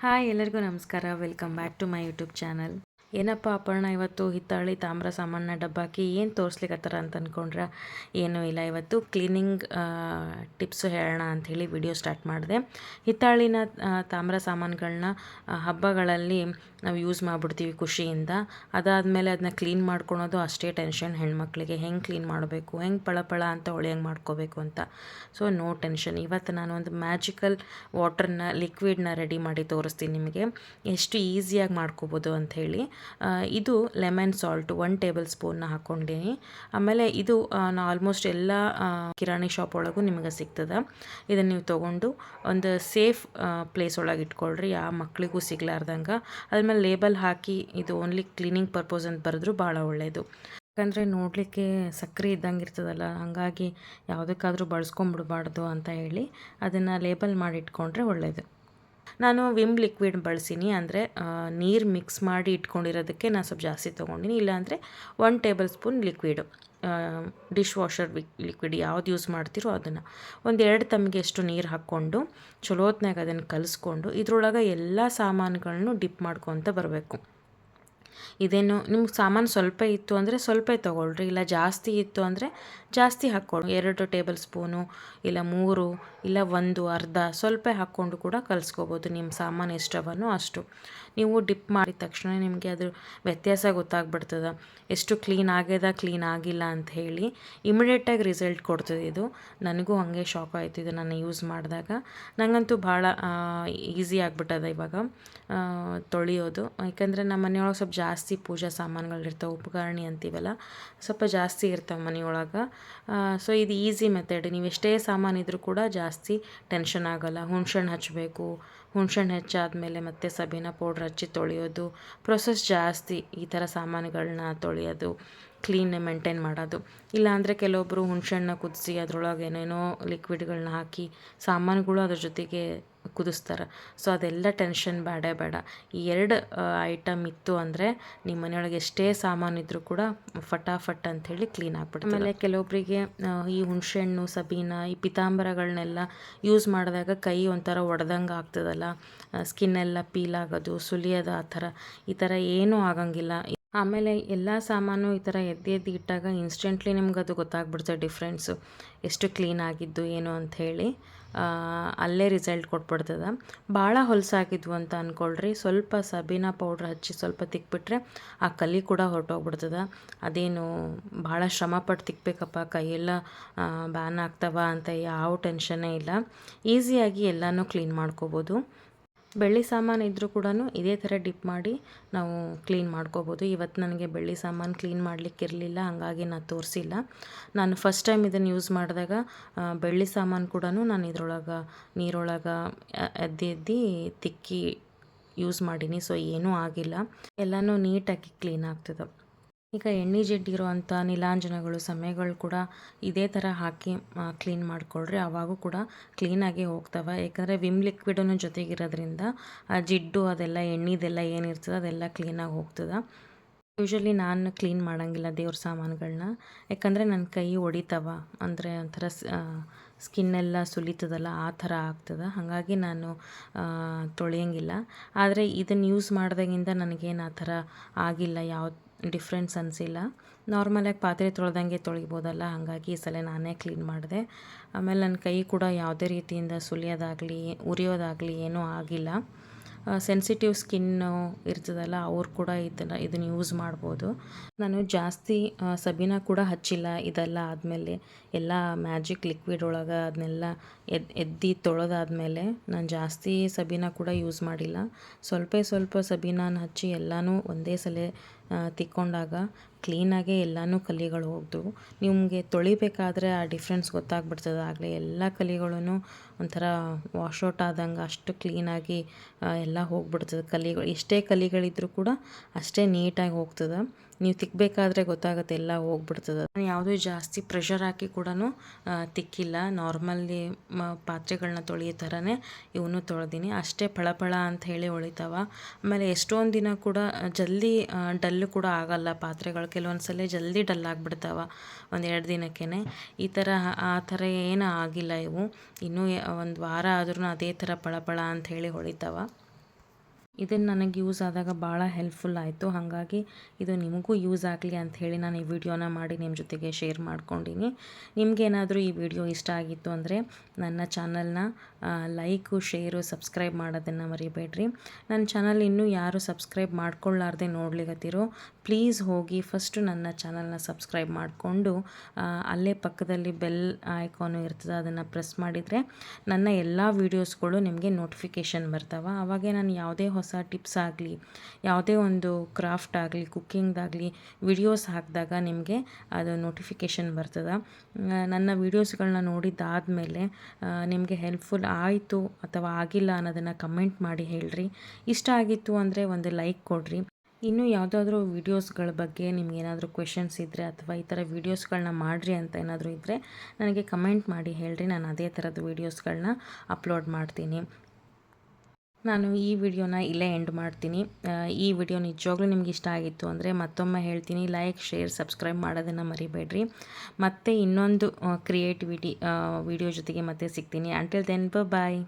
Hi ಎಲ್ಲರಿಗೂ ನಮಸ್ಕಾರ. Welcome back to my YouTube channel. ಏನಪ್ಪ ಅಪರ್ಣ ಇವತ್ತು ಹಿತ್ತಾಳಿ ತಾಮ್ರ ಸಾಮಾನ ಡಬ್ಬಾಕಿ ಏನು ತೋರಿಸ್ಲಿಕ್ಕತ್ತಾರ ಅಂತ ಅಂದ್ಕೊಂಡ್ರೆ ಏನೂ ಇಲ್ಲ. ಇವತ್ತು ಕ್ಲೀನಿಂಗ್ ಟಿಪ್ಸು ಹೇಳೋಣ ಅಂಥೇಳಿ ವಿಡಿಯೋ ಸ್ಟಾರ್ಟ್ ಮಾಡಿದೆ. ಹಿತ್ತಾಳಿನ ತಾಮ್ರ ಸಾಮಾನುಗಳನ್ನ ಹಬ್ಬಗಳಲ್ಲಿ ನಾವು ಯೂಸ್ ಮಾಡಿಬಿಡ್ತೀವಿ ಖುಷಿಯಿಂದ. ಅದಾದಮೇಲೆ ಅದನ್ನ ಕ್ಲೀನ್ ಮಾಡ್ಕೊಳೋದು ಅಷ್ಟೇ ಟೆನ್ಷನ್ ಹೆಣ್ಮಕ್ಳಿಗೆ. ಹೆಂಗೆ ಕ್ಲೀನ್ ಮಾಡಬೇಕು, ಹೆಂಗೆ ಪಳ ಅಂತ ಹೊಳೆಯಂಗೆ ಮಾಡ್ಕೋಬೇಕು ಅಂತ. So no tension. ಇವತ್ತು ನಾನು ಒಂದು ಮ್ಯಾಜಿಕಲ್ ವಾಟರ್ನ ಲಿಕ್ವಿಡ್ನ ರೆಡಿ ಮಾಡಿ ತೋರಿಸ್ತೀನಿ ನಿಮಗೆ ಎಷ್ಟು ಈಸಿಯಾಗಿ ಮಾಡ್ಕೋಬೋದು ಅಂಥೇಳಿ. ಇದು ಲೆಮನ್ ಸಾಲ್ಟು 1 ಟೇಬಲ್ ಸ್ಪೂನ್ನ ಹಾಕ್ಕೊಂಡೀನಿ. ಆಮೇಲೆ ಇದು ಆಲ್ಮೋಸ್ಟ್ ಎಲ್ಲ ಕಿರಾಣಿ ಶಾಪ್ ಒಳಗೂ ನಿಮಗೆ ಸಿಗ್ತದೆ. ಇದನ್ನು ನೀವು ತೊಗೊಂಡು ಒಂದು ಸೇಫ್ ಪ್ಲೇಸ್ ಒಳಗೆ ಇಟ್ಕೊಳ್ರಿ, ಯಾವ ಮಕ್ಕಳಿಗೂ ಸಿಗ್ಲಾರ್ದಂಗೆ. ಅದ್ಮೇಲೆ ಲೇಬಲ್ ಹಾಕಿ ಇದು ಓನ್ಲಿ ಕ್ಲೀನಿಂಗ್ ಪರ್ಪಸ್ ಅಂತ ಬರೆದ್ರು ಭಾಳ ಒಳ್ಳೆಯದು. ಯಾಕಂದರೆ ನೋಡಲಿಕ್ಕೆ ಸಕ್ಕರೆ ಇದ್ದಂಗೆ ಇರ್ತದಲ್ಲ, ಹಾಗಾಗಿ ಯಾವುದಕ್ಕಾದರೂ ಬಳಸ್ಕೊಂಬಿಡ್ಬಾರ್ದು ಅಂತ ಹೇಳಿ ಅದನ್ನು ಲೇಬಲ್ ಮಾಡಿ ಇಟ್ಕೊಂಡ್ರೆ ಒಳ್ಳೆಯದು. ನಾನು ವಿಮ್ ಲಿಕ್ವಿಡ್ ಬಳಸೀನಿ, ಅಂದರೆ ನೀರು ಮಿಕ್ಸ್ ಮಾಡಿ ಇಟ್ಕೊಂಡಿರೋದಕ್ಕೆ ನಾನು ಸ್ವಲ್ಪ ಜಾಸ್ತಿ ತೊಗೊಂಡಿನಿ. ಇಲ್ಲಾಂದರೆ 1 table spoon liquid, dish washer liquid ಯಾವ್ದು ಯೂಸ್ ಮಾಡ್ತೀರೋ ಅದನ್ನು ಒಂದು 2 ತಮ್ಮಿಗೆ ಅಷ್ಟು ನೀರು ಹಾಕ್ಕೊಂಡು ಚಲೋ ಹೊತ್ನಾಗ ಅದನ್ನು ಕಲಿಸ್ಕೊಂಡು ಇದ್ರೊಳಗೆ ಎಲ್ಲ ಸಾಮಾನುಗಳನ್ನು ಡಿಪ್ ಮಾಡ್ಕೊತ ಬರಬೇಕು. ಇದೇನು ನಿಮ್ಗೆ ಸಾಮಾನು ಸ್ವಲ್ಪ ಇತ್ತು ಅಂದರೆ ಸ್ವಲ್ಪ ತೊಗೊಳ್ರಿ, ಇಲ್ಲ ಜಾಸ್ತಿ ಇತ್ತು ಅಂದರೆ ಜಾಸ್ತಿ ಹಾಕ್ಕೊಳ್ಳಿ. 2 ಟೇಬಲ್ ಸ್ಪೂನು ಇಲ್ಲ 3 ಇಲ್ಲ 1 ಅರ್ಧ ಸ್ವಲ್ಪ ಹಾಕ್ಕೊಂಡು ಕೂಡ ಕಲಿಸ್ಕೋಬೋದು. ನಿಮ್ಮ ಸಾಮಾನು ಎಷ್ಟವನೋ ಅಷ್ಟು. ನೀವು ಡಿಪ್ ಮಾಡಿದ ತಕ್ಷಣ ನಿಮಗೆ ಅದ್ರ ವ್ಯತ್ಯಾಸ ಗೊತ್ತಾಗ್ಬಿಡ್ತದೆ, ಎಷ್ಟು ಕ್ಲೀನ್ ಆಗ್ಯದ ಕ್ಲೀನ್ ಆಗಿಲ್ಲ ಅಂತ ಹೇಳಿ. ಇಮಿಡಿಯೇಟಾಗಿ ರಿಸಲ್ಟ್ ಕೊಡ್ತದೆ ಇದು. ನನಗೂ ಹಾಗೆ ಶಾಕ್ ಆಯಿತು ಇದು ನಾನು ಯೂಸ್ ಮಾಡಿದಾಗ. ನನಗಂತೂ ಭಾಳ ಈಸಿ ಆಗಿಬಿಟ್ಟದ ಇವಾಗ ತೊಳೆಯೋದು. ಯಾಕಂದರೆ ನಮ್ಮ ಮನೆಯೊಳಗೆ ಸ್ವಲ್ಪ ಜಾಸ್ತಿ ಪೂಜಾ ಸಾಮಾನುಗಳಿರ್ತಾವೆ, ಉಪಕರಣಿ ಅಂತೀವಲ್ಲ, ಸ್ವಲ್ಪ ಜಾಸ್ತಿ ಇರ್ತಾವೆ ಮನೆಯೊಳಗೆ. ಸೊ ಇದು ಈಸಿ ಮೆಥಡ್. ನೀವು ಎಷ್ಟೇ ಸಾಮಾನಿದ್ರೂ ಕೂಡ ಜಾಸ್ತಿ ಟೆನ್ಷನ್ ಆಗೋಲ್ಲ. ಹುಣ್ಸೆಹಣ್ಣು ಹಚ್ಚಬೇಕು, ಹುಣ್ಸೆಹಣ್ಣು ಹೆಚ್ಚಾದಮೇಲೆ ಮತ್ತೆ ಸಬೀನ ಪೌಡ್ರ್ ಹಚ್ಚಿ ತೊಳೆಯೋದು, ಪ್ರೊಸೆಸ್ ಜಾಸ್ತಿ ಈ ಥರ ಸಾಮಾನುಗಳನ್ನ ತೊಳೆಯೋದು, ಕ್ಲೀನ್ ಮೇಂಟೈನ್ ಮಾಡೋದು. ಇಲ್ಲಾಂದರೆ ಕೆಲವೊಬ್ಬರು ಹುಣ್ಸೆಹಣ್ಣು ಕುದಿಸಿ ಅದರೊಳಗೆ ಏನೇನೋ ಲಿಕ್ವಿಡ್ಗಳನ್ನ ಹಾಕಿ ಸಾಮಾನುಗಳು ಅದ್ರ ಜೊತೆಗೆ ಕುದಿಸ್ತಾರೆ. ಸೊ ಅದೆಲ್ಲ ಟೆನ್ಷನ್ ಬೇಡ. ಈ 2 ಐಟಮ್ ಇತ್ತು ಅಂದರೆ ನಿಮ್ಮ ಮನೆಯೊಳಗೆ ಎಷ್ಟೇ ಸಾಮಾನಿದ್ರೂ ಕೂಡ ಫಟಾಫಟ್ ಅಂಥೇಳಿ ಕ್ಲೀನ್ ಆಗ್ಬಿಡ್ತದೆ. ಆಮೇಲೆ ಕೆಲವೊಬ್ಬರಿಗೆ ಈ ಹುಣ್ಸೆಹಣ್ಣು, ಸಬೀನ, ಈ ಪಿತಾಂಬರಗಳನ್ನೆಲ್ಲ ಯೂಸ್ ಮಾಡಿದಾಗ ಕೈ ಒಂಥರ ಒಡೆದಂಗೆ ಆಗ್ತದಲ್ಲ, ಸ್ಕಿನ್ನೆಲ್ಲ ಪೀಲ್ ಆಗೋದು, ಸುಲಿಯೋದು, ಈ ಥರ ಏನೂ ಆಗಂಗಿಲ್ಲ. ಆಮೇಲೆ ಎಲ್ಲ ಸಾಮಾನು ಈ ಥರ ಎದ್ದು ಇಟ್ಟಾಗ ಇನ್ಸ್ಟೆಂಟ್ಲಿ ನಿಮ್ಗೆ ಅದು ಗೊತ್ತಾಗ್ಬಿಡ್ತದೆ ಡಿಫ್ರೆನ್ಸು, ಎಷ್ಟು ಕ್ಲೀನ್ ಆಗಿದ್ದು ಏನು ಅಂಥೇಳಿ. ಅಲ್ಲೇ ರಿಸಲ್ಟ್ ಕೊಟ್ಬಿಡ್ತದೆ. ಭಾಳ ಹೊಲಸಾಗಿದ್ವು ಅಂತ ಅಂದ್ಕೊಳ್ರಿ, ಸ್ವಲ್ಪ ಸಬೀನಾ ಪೌಡ್ರ್ ಹಚ್ಚಿ ಸ್ವಲ್ಪ ತಿಕ್ಬಿಟ್ರೆ ಆ ಕಲಿ ಕೂಡ ಹೊರಟೋಗ್ಬಿಡ್ತದೆ. ಅದೇನು ಭಾಳ ಶ್ರಮಪಟ್ಟು ತಿಕ್ಕಬೇಕಪ್ಪ, ಕೈಯೆಲ್ಲ ಬ್ಯಾನ್ ಆಗ್ತವ ಅಂತ ಯಾವ ಟೆನ್ಷನ್ನೇ ಇಲ್ಲ. ಈಸಿಯಾಗಿ ಎಲ್ಲನೂ ಕ್ಲೀನ್ ಮಾಡ್ಕೋಬೋದು. ಬೆಳ್ಳಿ ಸಾಮಾನು ಇದ್ದರೂ ಕೂಡ ಇದೇ ಥರ ಡಿಪ್ ಮಾಡಿ ನಾವು ಕ್ಲೀನ್ ಮಾಡ್ಕೋಬೋದು. ಇವತ್ತು ನನಗೆ ಬೆಳ್ಳಿ ಸಾಮಾನು ಕ್ಲೀನ್ ಮಾಡಲಿಕ್ಕಿರಲಿಲ್ಲ, ಹಾಗಾಗಿ ನಾನು ತೋರಿಸಿಲ್ಲ. ನಾನು ಫಸ್ಟ್ ಟೈಮ್ ಇದನ್ನು ಯೂಸ್ ಮಾಡಿದಾಗ ಬೆಳ್ಳಿ ಸಾಮಾನು ಕೂಡ ನಾನು ಇದ್ರೊಳಗೆ ನೀರೊಳಗೆ ಎದ್ದು ತಿಕ್ಕಿ ಯೂಸ್ ಮಾಡೀನಿ. ಸೊ ಏನೂ ಆಗಿಲ್ಲ, ಎಲ್ಲನೂ ನೀಟಾಗಿ ಕ್ಲೀನ್ ಆಗ್ತದೆ. ಈಗ ಎಣ್ಣೆ ಜಿಡ್ಡಿರುವಂಥ ನೀಲಾಂಜನಗಳು, ಸಮೆಗಳು ಕೂಡ ಇದೇ ಥರ ಹಾಕಿ ಕ್ಲೀನ್ ಮಾಡಿಕೊಳ್ರಿ, ಆವಾಗೂ ಕೂಡ ಕ್ಲೀನಾಗಿ ಹೋಗ್ತವೆ. ಯಾಕಂದರೆ ವಿಮ್ ಲಿಕ್ವಿಡನ್ನು ಜೊತೆಗಿರೋದ್ರಿಂದ ಆ ಜಿಡ್ಡು ಅದೆಲ್ಲ ಎಣ್ಣೆದೆಲ್ಲ ಏನಿರ್ತದೆ ಅದೆಲ್ಲ ಕ್ಲೀನಾಗಿ ಹೋಗ್ತದೆ. ಯೂಶ್ವಲಿ ನಾನು ಕ್ಲೀನ್ ಮಾಡೋಂಗಿಲ್ಲ ದೇವ್ರ ಸಾಮಾನುಗಳನ್ನ, ಯಾಕಂದರೆ ನನ್ನ ಕೈ ಹೊಡಿತವ, ಅಂದರೆ ಒಂಥರ ಸ್ಕಿನ್ನೆಲ್ಲ ಸುಲಿತದಲ್ಲ ಆ ಥರ ಆಗ್ತದೆ. ಹಾಗಾಗಿ ನಾನು ತೊಳೆಯೋಂಗಿಲ್ಲ. ಆದರೆ ಇದನ್ನು ಯೂಸ್ ಮಾಡಿದಾಗಿಂದ ನನಗೇನು ಆ ಥರ ಆಗಿಲ್ಲ, ಯಾವ ಡಿಫ್ರೆನ್ಸ್ ಅನಿಸಿಲ್ಲ. ನಾರ್ಮಲಾಗಿ ಪಾತ್ರೆ ತೊಳೆದಂಗೆ ತೊಳಿಬೋದಲ್ಲ, ಹಾಗಾಗಿ ಈ ಸಲ ನಾನೇ ಕ್ಲೀನ್ ಮಾಡಿದೆ. ಆಮೇಲೆ ನನ್ನ ಕೈ ಕೂಡ ಯಾವುದೇ ರೀತಿಯಿಂದ ಸುಲಿಯೋದಾಗಲಿ ಉರಿಯೋದಾಗಲಿ ಏನೂ ಆಗಿಲ್ಲ. ಸೆನ್ಸಿಟಿವ್ ಸ್ಕಿನ್ನು ಇರ್ತದಲ್ಲ ಅವ್ರು ಕೂಡ ಇದನ್ನು ಯೂಸ್ ಮಾಡ್ಬೋದು. ನಾನು ಜಾಸ್ತಿ ಸಬೀನ ಕೂಡ ಹಚ್ಚಿಲ್ಲ. ಇದೆಲ್ಲ ಆದಮೇಲೆ ಎಲ್ಲ ಮ್ಯಾಜಿಕ್ ಲಿಕ್ವಿಡ್ ಒಳಗೆ ಅದನ್ನೆಲ್ಲ ಎದ್ದು ತೊಳೆದಾದ್ಮೇಲೆ ನಾನು ಜಾಸ್ತಿ ಸಬೀನ ಕೂಡ ಯೂಸ್ ಮಾಡಿಲ್ಲ. ಸ್ವಲ್ಪ ಸಬೀನಾನ ಹಚ್ಚಿ ಎಲ್ಲನೂ ಒಂದೇ ಸಲ ತಿಕ್ಕೊಂಡಾಗ ಕ್ಲೀನಾಗೆ ಎಲ್ಲನೂ ಕಲಿಗಳು ಹೋಗ್ದವು. ನಿಮಗೆ ತೊಳಿಬೇಕಾದ್ರೆ ಆ ಡಿಫ್ರೆನ್ಸ್ ಗೊತ್ತಾಗ್ಬಿಡ್ತದೆ. ಆಗಲೇ ಎಲ್ಲ ಕಲಿಗಳೂ ಒಂಥರ ವಾಶೌಟ್ ಆದಂಗೆ ಅಷ್ಟು ಕ್ಲೀನಾಗಿ ಎಲ್ಲ ಹೋಗ್ಬಿಡ್ತದೆ. ಕಲಿಗಳು ಎಷ್ಟೇ ಕಲಿಗಳಿದ್ರೂ ಕೂಡ ಅಷ್ಟೇ ನೀಟಾಗಿ ಹೋಗ್ತದೆ. ನೀವು ತಿಕ್ಕಬೇಕಾದ್ರೆ ಗೊತ್ತಾಗುತ್ತೆ, ಎಲ್ಲ ಹೋಗ್ಬಿಡ್ತದೆ. ನಾನು ಯಾವುದೂ ಜಾಸ್ತಿ ಪ್ರೆಷರ್ ಹಾಕಿ ಕೂಡ ತಿಕ್ಕಿಲ್ಲ. ನಾರ್ಮಲ್ಲಿ ಪಾತ್ರೆಗಳನ್ನ ತೊಳೆಯೋ ಥರನೇ ಇವನು ತೊಳೆದೀನಿ. ಅಷ್ಟೇ ಫಳ ಅಂತ ಹೇಳಿ ಹೊಳಿತಾವ. ಆಮೇಲೆ ಎಷ್ಟೊಂದು ದಿನ ಕೂಡ ಜಲ್ದಿ ಡಲ್ಲು ಕೂಡ ಆಗಲ್ಲ ಪಾತ್ರೆಗಳು. ಕೆಲವೊಂದು ಸಲ ಜಲ್ದಿ ಡಲ್ ಆಗಿಬಿಡ್ತಾವ 1-2 ದಿನಕ್ಕೇ. ಈ ಥರ ಆ ಥರ ಏನೂ ಆಗಿಲ್ಲ ಇವು. ಇನ್ನೂ 1 ವಾರ ಆದ್ರೂ ಅದೇ ಥರ ಫಳ ಅಂತ ಹೇಳಿ ಹೊಳಿತಾವ. ಇದನ್ನು ನನಗೆ ಯೂಸ್ ಆದಾಗ ಭಾಳ ಹೆಲ್ಪ್ಫುಲ್ ಆಯಿತು. ಹಾಗಾಗಿ ಇದು ನಿಮಗೂ ಯೂಸ್ ಆಗಲಿ ಅಂಥೇಳಿ ನಾನು ಈ ವಿಡಿಯೋನ ಮಾಡಿ ನಿಮ್ಮ ಜೊತೆಗೆ ಶೇರ್ ಮಾಡ್ಕೊಂಡಿನಿ. ನಿಮಗೇನಾದರೂ ಈ ವಿಡಿಯೋ ಇಷ್ಟ ಆಗಿತ್ತು ಅಂದರೆ ನನ್ನ ಚಾನಲ್ನ ಲೈಕು, ಶೇರು, ಸಬ್ಸ್ಕ್ರೈಬ್ ಮಾಡೋದನ್ನು ಮರಿಬೇಡ್ರಿ. ನನ್ನ ಚಾನಲ್ ಇನ್ನೂ ಯಾರು ಸಬ್ಸ್ಕ್ರೈಬ್ ಮಾಡ್ಕೊಳ್ಳಾರ್ದೆ ನೋಡ್ಲಿಕತ್ತಿರೋ ಪ್ಲೀಸ್ ಹೋಗಿ ಫಸ್ಟು ನನ್ನ ಚಾನಲ್ನ ಸಬ್ಸ್ಕ್ರೈಬ್ ಮಾಡಿಕೊಂಡು ಅಲ್ಲೇ ಪಕ್ಕದಲ್ಲಿ ಬೆಲ್ ಐಕಾನು ಇರ್ತದೆ, ಅದನ್ನು ಪ್ರೆಸ್ ಮಾಡಿದರೆ ನನ್ನ ಎಲ್ಲ ವೀಡಿಯೋಸ್ಗಳು ನಿಮಗೆ ನೋಟಿಫಿಕೇಷನ್ ಬರ್ತಾವೆ. ಆವಾಗೆ ನಾನು ಯಾವುದೇ ಹೊಸ ಟಿಪ್ಸ್ ಆಗಲಿ, ಯಾವುದೇ ಒಂದು ಕ್ರಾಫ್ಟ್ ಆಗಲಿ, ಕುಕ್ಕಿಂಗ್ದಾಗಲಿ ವಿಡಿಯೋಸ್ ಹಾಕಿದಾಗ ನಿಮಗೆ ಅದು ನೋಟಿಫಿಕೇಷನ್ ಬರ್ತದೆ. ನನ್ನ ವೀಡಿಯೋಸ್ಗಳನ್ನ ನೋಡಿದ್ದಾದಮೇಲೆ ನಿಮಗೆ ಹೆಲ್ಪ್ಫುಲ್ ಆಯಿತು ಅಥವಾ ಆಗಿಲ್ಲ ಅನ್ನೋದನ್ನು ಕಮೆಂಟ್ ಮಾಡಿ ಹೇಳ್ರಿ. ಇಷ್ಟ ಆಗಿತ್ತು ಅಂದರೆ ಒಂದು ಲೈಕ್ ಕೊಡಿರಿ. ಇನ್ನೂ ಯಾವುದಾದ್ರೂ ವೀಡಿಯೋಸ್ಗಳ ಬಗ್ಗೆ ನಿಮ್ಗೇನಾದರೂ ಕ್ವೆಶನ್ಸ್ ಇದ್ದರೆ ಅಥವಾ ಈ ಥರ ವೀಡಿಯೋಸ್ಗಳನ್ನ ಮಾಡಿರಿ ಅಂತ ಏನಾದರೂ ಇದ್ದರೆ ನನಗೆ ಕಮೆಂಟ್ ಮಾಡಿ ಹೇಳ್ರಿ. ನಾನು ಅದೇ ಥರದ ವೀಡಿಯೋಸ್ಗಳನ್ನ ಅಪ್ಲೋಡ್ ಮಾಡ್ತೀನಿ. ನಾನು ಈ ವಿಡಿಯೋನ ಇಲ್ಲೇ ಎಂಡ್ ಮಾಡ್ತೀನಿ. ಈ ವಿಡಿಯೋ ನಿಜವಾಗ್ಲೂ ನಿಮ್ಗೆ ಇಷ್ಟ ಆಗಿತ್ತು ಅಂದರೆ ಮತ್ತೊಮ್ಮೆ ಹೇಳ್ತೀನಿ, ಲೈಕ್, ಶೇರ್, ಸಬ್ಸ್ಕ್ರೈಬ್ ಮಾಡೋದನ್ನು ಮರಿಬೇಡ್ರಿ. ಮತ್ತೆ ಇನ್ನೊಂದು ಕ್ರಿಯೇಟಿವಿಟಿ ವಿಡಿಯೋ ಜೊತೆಗೆ ಮತ್ತೆ ಸಿಗ್ತೀನಿ. ಅಂಟಿಲ್ ದೆನ್ ಬಾಯ್.